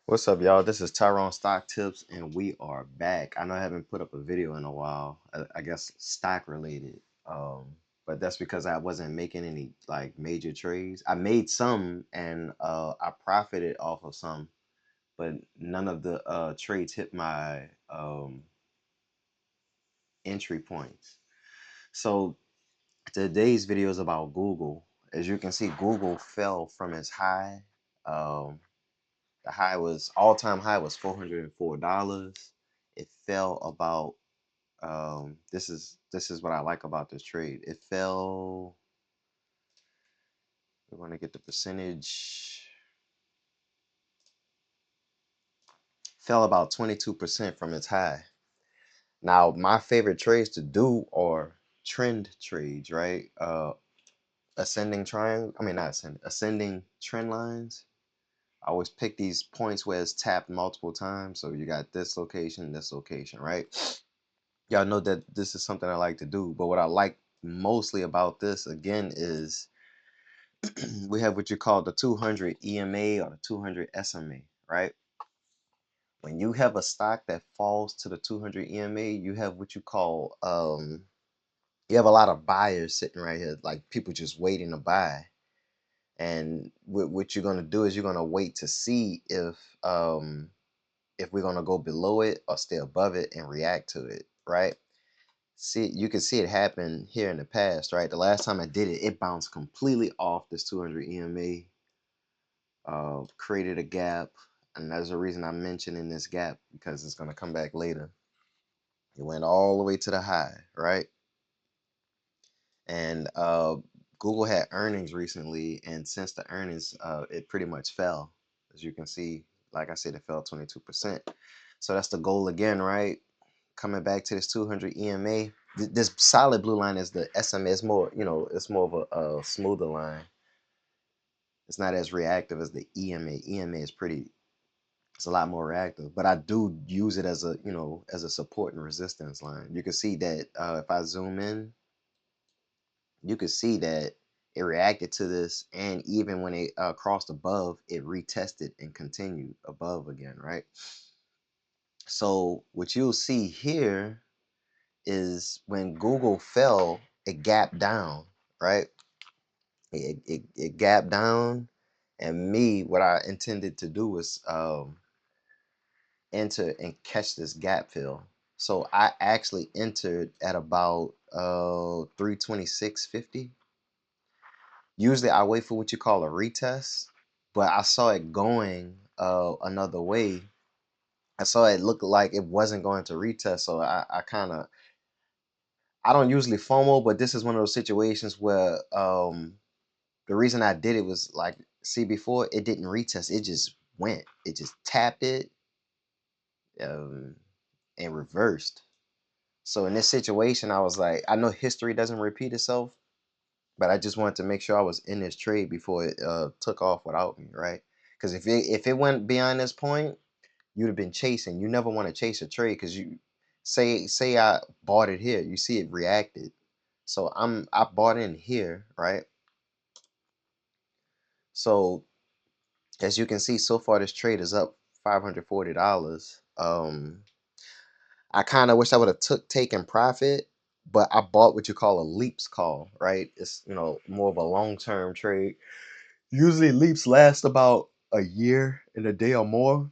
What's up, y'all? This is Tyrone Stock Tips, and we are back. I know I haven't put up a video in a while. I guess stock related, but that's because I wasn't making any like major trades. I made some, and I profited off of some, but none of the trades hit my entry points. So today's video is about Google. As you can see, Google fell from its high. Um, The high was all-time high was $404. It fell about this is what I like about this trade. It fell, we're going to get the percentage, fell about 22% from its high. Now, my favorite trades to do are trend trades, right? Ascending triangle, I mean not ascending, ascending trend lines. I always pick these points where it's tapped multiple times. So you got this location, right? Y'all know that this is something I like to do, but what I like mostly about this again is we have what you call the 200 EMA or the 200 SMA, right? When you have a stock that falls to the 200 EMA, you have what you call you have a lot of buyers sitting right here, like people just waiting to buy. And what you're gonna do is you're gonna wait to see if we're gonna go below it or stay above it and react to it, right? See, you can see it happen here in the past, right? The last time I did it, it bounced completely off this 200 EMA, created a gap, and that's the reason I'm mentioning this gap because it's going to come back later. It went all the way to the high, right? And Google had earnings recently, and since the earnings, it pretty much fell. As you can see, like I said, it fell 22%. So that's the goal again, right? Coming back to this 200 EMA. This solid blue line is the SMA. It's more, it's more of a smoother line. It's not as reactive as the EMA. EMA is it's a lot more reactive, but I do use it as as a support and resistance line. You can see that if I zoom in, you can see that it reacted to this, and even when it crossed above, it retested and continued above again, right? So what you'll see here is when Google fell, it gapped down, right? It gapped down, and what I intended to do was enter and catch this gap fill. So I actually entered at about 326.50. Usually I wait for what you call a retest, but I saw it going another way. I saw it look like it wasn't going to retest, so I kind of, I don't usually FOMO, but this is one of those situations where the reason I did it was like, see, before it didn't retest, it just went, it just tapped it um, and reversed. So in this situation, I was like, I know history doesn't repeat itself, but I just wanted to make sure I was in this trade before it took off without me, right? Because if it went beyond this point, you'd have been chasing. You never want to chase a trade because you say I bought it here, you see it reacted. So I bought in here, right? So as you can see, so far this trade is up $540. I kind of wish I would have taken profit, but I bought what you call a leaps call, right? It's more of a long-term trade. Usually leaps last about a year and a day or more.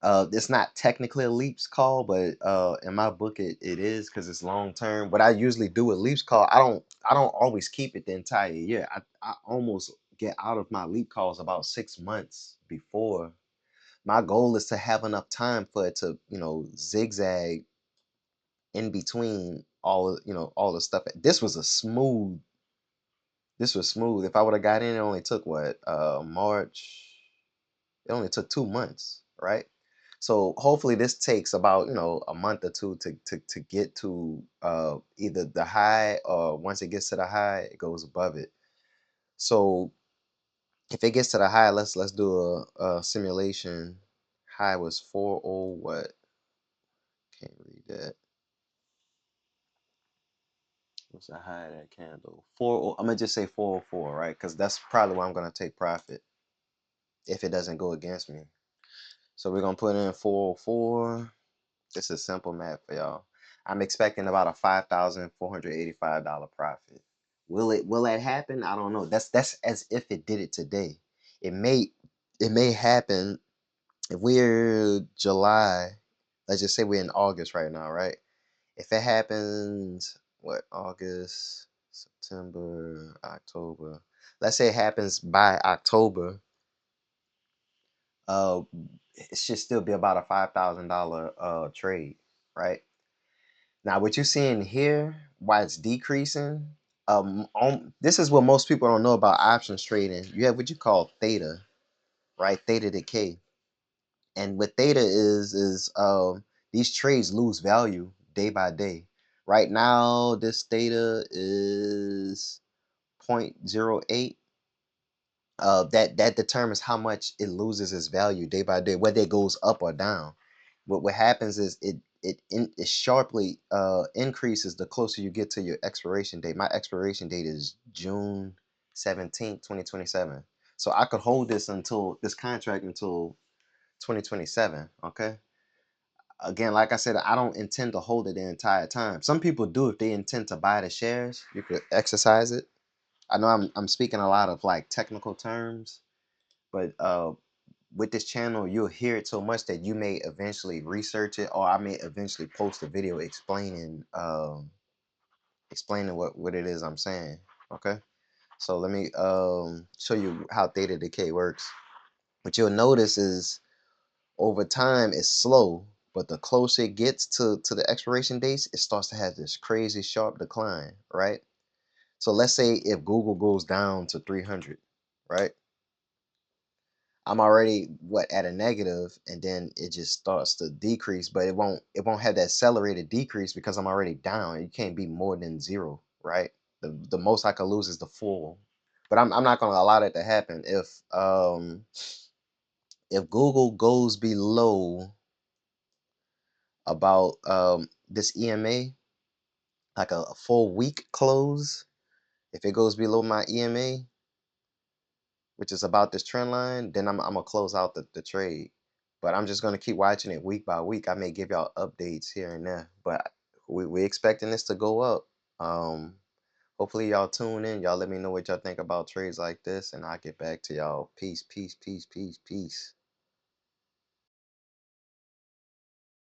It's not technically a leaps call, but in my book it is because it's long term. But I usually do a leaps call. I don't always keep it the entire year. I almost get out of my leap calls about 6 months before. My goal is to have enough time for it to zigzag in between all the stuff. This was smooth. If I would have got in, it only took what, March. It only took 2 months, right? So hopefully this takes about a month or two to get to either the high, or once it gets to the high, it goes above it. So if it gets to the high, let's do a simulation. High was 40 what? Can't read that. What's the high of that candle? 4. I'm gonna just say 404, right? Because that's probably why I'm gonna take profit if it doesn't go against me. So we're gonna put in 404. This is simple math for y'all. I'm expecting about a $5,485 profit. Will that happen? I don't know. That's as if it did it today. It may it may happen if we're July. Let's just say we're in August right now, right? If it happens, what, August, September, October. Let's say it happens by October, uh it should still be about a $5,000 trade, right? Now what you're seeing here, why it's decreasing, this is what most people don't know about options trading. You have what you call theta, right? Theta decay. And what theta is these trades lose value day by day. Right now this theta is 0.08. That determines how much it loses its value day by day, whether it goes up or down. What happens is it sharply increases the closer you get to your expiration date. My expiration date is June 17th, 2027. So I could hold this contract until 2027. Okay. Again, like I said, I don't intend to hold it the entire time. Some people do if they intend to buy the shares. You could exercise it. I know I'm speaking a lot of like technical terms, but with this channel you'll hear it so much that you may eventually research it, or I may eventually post a video explaining what it is I'm saying. Okay, so let me show you how theta decay works. What you'll notice is over time it's slow, but the closer it gets to the expiration dates, it starts to have this crazy sharp decline, right? So let's say if Google goes down to 300, right? I'm already what at a negative, and then it just starts to decrease, but it won't have that accelerated decrease because I'm already down. You can't be more than zero, right? The most I could lose is the full. But I'm not gonna allow that to happen. If Google goes below about this EMA, like a full week close, if it goes below my EMA, which is about this trend line, then I'm gonna close out the trade. But I'm just gonna keep watching it week by week. I may give y'all updates here and there, but we expecting this to go up. Um, Hopefully y'all tune in. Y'all let me know what y'all think about trades like this, and I'll get back to y'all. Peace, peace, peace, peace, peace.